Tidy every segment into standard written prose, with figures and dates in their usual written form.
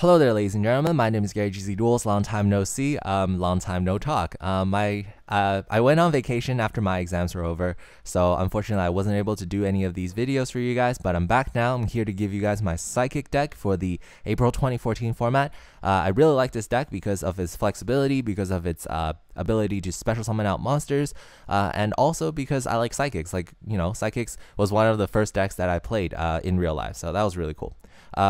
Hello there, ladies and gentlemen. My name is gzduel. Long time no see, long time no talk. I went on vacation after my exams were over, so unfortunately I wasn't able to do any of these videos for you guys, but I'm back now. I'm here to give you guys my Psychic deck for the April 2014 format. I really like this deck because of its flexibility, because of its ability to special summon out monsters, and also because I like Psychics. Psychics was one of the first decks that I played in real life, so that was really cool.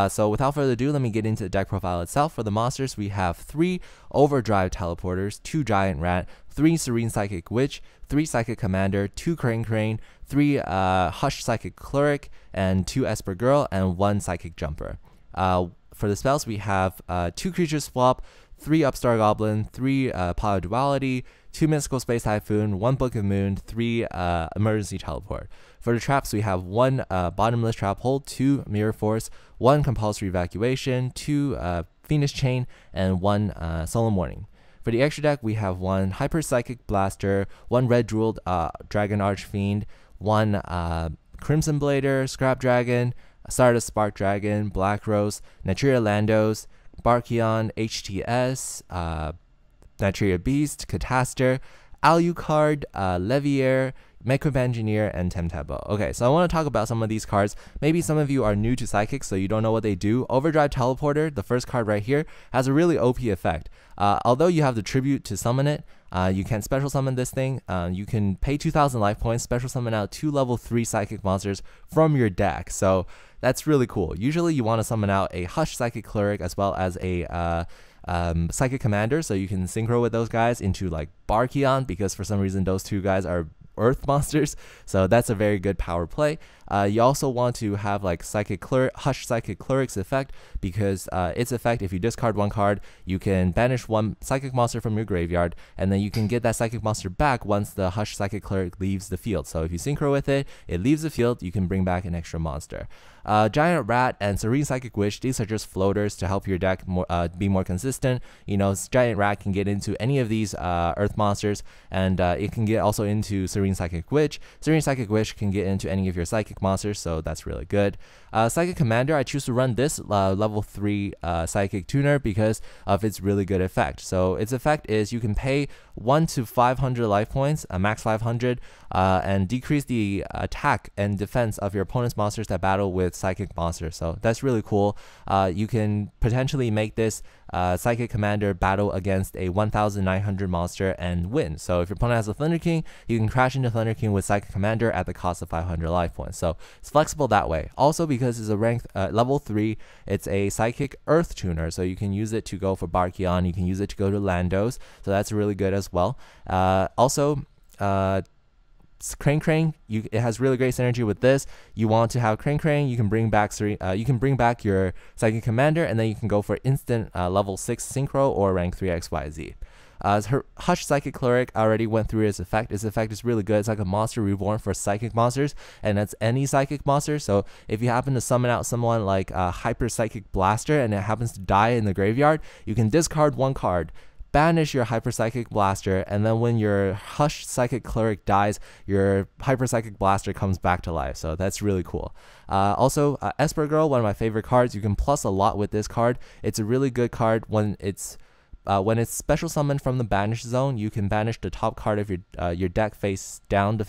So without further ado, let me get into the deck profile itself. For the monsters, we have 3 Overdrive Teleporters, 2 Giant Rat, 3 Serene Psychic Witch, 3 Psychic Commander, 2 Crane, 3 Hush Psychic Cleric, and 2 Esper Girl, and 1 Psychic Jumper. For the spells, we have 2 Creatures Swap, 3 Upstart Goblin, 3 Pot of Duality, 2 Mystical Space Typhoon, 1 Book of Moon, 3 Emergency Teleport. For the traps, we have 1 Bottomless Trap Hole, 2 Mirror Force, 1 Compulsory Evacuation, 2 Phoenix Chain, and 1 Solemn Warning. For the extra deck, we have 1 Hyper Psychic Blaster, 1 Red Jeweled Dragon Archfiend, 1 Crimson Blader, Scrap Dragon, Stardust Spark Dragon, Black Rose, Natria Landos, Barkion, HTS, Natria Beast, Cataster, Alucard, Levier, Mechrab Engineer, and Temtabo. Okay, so I want to talk about some of these cards. Maybe some of you are new to Psychic, so you don't know what they do. Overdrive Teleporter, the first card right here, has a really OP effect. Although you have the Tribute to summon it, you can special summon this thing. You can pay 2,000 life points, special summon out 2 level 3 Psychic monsters from your deck. So that's really cool. Usually you want to summon out a Hush Psychic Cleric as well as a Psychic Commander, so you can synchro with those guys into like Barkion, because for some reason those 2 guys are Earth monsters, so that's a very good power play. You also want to have like Hush Psychic Cleric's effect, because its effect, if you discard 1 card, you can banish 1 Psychic monster from your graveyard, and then you can get that Psychic monster back once the Hush Psychic Cleric leaves the field. So if you synchro with it, it leaves the field, you can bring back an extra monster. Giant Rat and Serene Psychic Witch, these are just floaters to help your deck be more consistent. You know, Giant Rat can get into any of these Earth monsters, and it can get also into Serene Psychic Witch. Serene Psychic Witch can get into any of your Psychic monsters, so that's really good. Psychic Commander, I choose to run this level 3 Psychic Tuner because of its really good effect. So its effect is you can pay 1 to 500 life points, max 500, and decrease the attack and defense of your opponent's monsters that battle with Psychic monsters. So that's really cool. You can potentially make this Psychic Commander battle against a 1,900 monster and win. So if your opponent has a Thunder King, you can crash into Thunder King with Psychic Commander at the cost of 500 life points. So it's flexible that way. Also, because it's a rank level 3, it's a Psychic Earth Tuner, so you can use it to go for Barkion, you can use it to go to Landos, so that's really good as well. Also, Crane, it has really great synergy with this. You want to have Crane, you can bring back your Psychic Commander, and then you can go for instant level 6 Synchro or rank 3 XYZ. Her Hush Psychic Cleric, I already went through its effect. Its effect is really good. It's like a monster reborn for Psychic monsters, and that's any Psychic monster. So if you happen to summon out someone like Hyper Psychic Blaster and it happens to die in the graveyard, you can discard 1 card, banish your Hyper Psychic Blaster, and then when your Hush Psychic Cleric dies, your Hyper Psychic Blaster comes back to life. So that's really cool. Also, Esper Girl, one of my favorite cards. You can plus a lot with this card. It's a really good card when it's special summoned from the banish zone. You can banish the top card of your deck face down,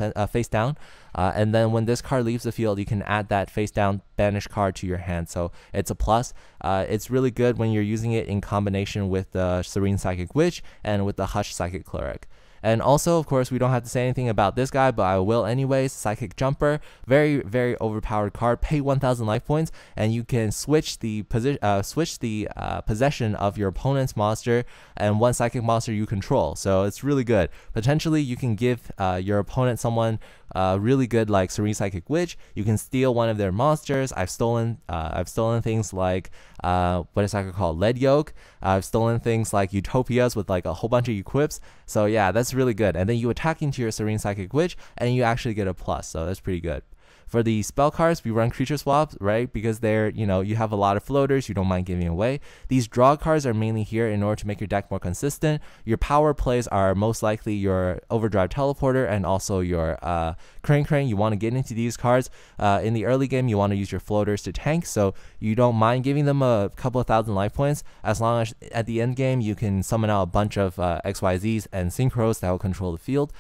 and then when this card leaves the field, you can add that face down banish card to your hand. So it's a plus. It's really good when you're using it in combination with the Serene Psychic Witch and with the Hush Psychic Cleric. And also, of course, we don't have to say anything about this guy, but I will anyways. Psychic Jumper, very, very overpowered card. Pay 1,000 life points, and you can switch the possession of your opponent's monster and 1 Psychic monster you control. So it's really good. Potentially, you can give your opponent someone really good like Serene Psychic Witch. You can steal one of their monsters. I've stolen things like what is that called? Lead Yoke. I've stolen things like Utopias with like a whole bunch of equips. So yeah, that's really good. And then you attack into your Serene Psychic Witch, and you actually get a plus. So that's pretty good. For the spell cards, we run creature swaps, right? Because they're, you have a lot of floaters, you don't mind giving away. These draw cards are mainly here in order to make your deck more consistent. Your power plays are most likely your Overdrive Teleporter and also your Crane. You want to get into these cards. In the early game, you want to use your floaters to tank, so you don't mind giving them a couple of thousand life points, as long as at the end game you can summon out a bunch of XYZs and Synchros that will control the field.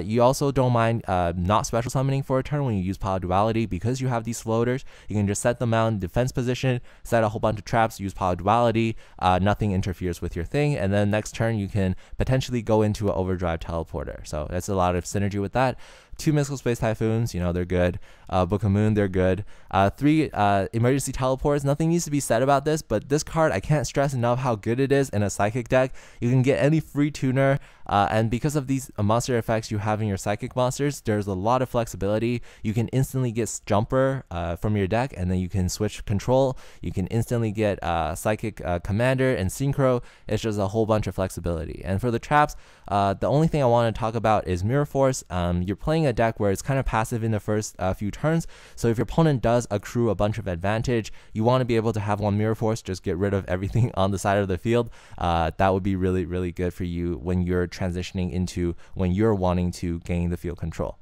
You also don't mind not special summoning for a turn when you use Power Duality, because you have these floaters. You can just set them out in defense position, set a whole bunch of traps, use Power Duality, nothing interferes with your thing, and then next turn you can potentially go into an Overdrive Teleporter. So that's a lot of synergy with that. 2 Mystical Space Typhoons, they're good. Book of Moon, they're good. 3 Emergency Teleports, nothing needs to be said about this, but this card, I can't stress enough how good it is in a Psychic deck. You can get any free tuner, and because of these monster effects you have in your Psychic monsters, there's a lot of flexibility. You can instantly get Jumper from your deck, and then you can switch control. You can instantly get Psychic Commander and Synchro. It's just a whole bunch of flexibility. And for the traps, the only thing I want to talk about is Mirror Force. You're playing a deck where it's kind of passive in the first few turns, so if your opponent does accrue a bunch of advantage, you want to be able to have one Mirror Force, just get rid of everything on the side of the field. That would be really, really good for you when you're transitioning into when you're wanting to gain the field control.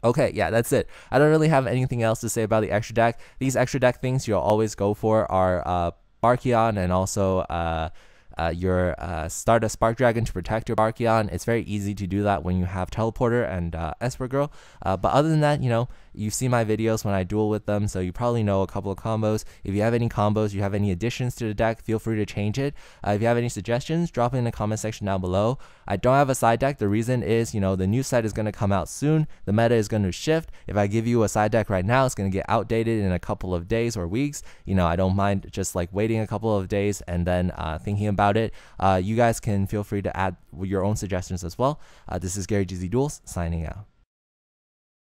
Okay, yeah, that's it. I don't really have anything else to say about the extra deck. These extra deck things you'll always go for are Barkion and also your Stardust Spark Dragon to protect your Barkion. It's very easy to do that when you have Teleporter and Esper Girl. But other than that, you see my videos when I duel with them, so you probably know a couple of combos. If you have any combos, you have any additions to the deck, feel free to change it. If you have any suggestions, drop it in the comment section down below. I don't have a side deck. The reason is, the new set is going to come out soon. The meta is going to shift. If I give you a side deck right now, it's going to get outdated in a couple of days or weeks. I don't mind just like waiting a couple of days and then thinking about it. You guys can feel free to add your own suggestions as well. This is gzduel signing out.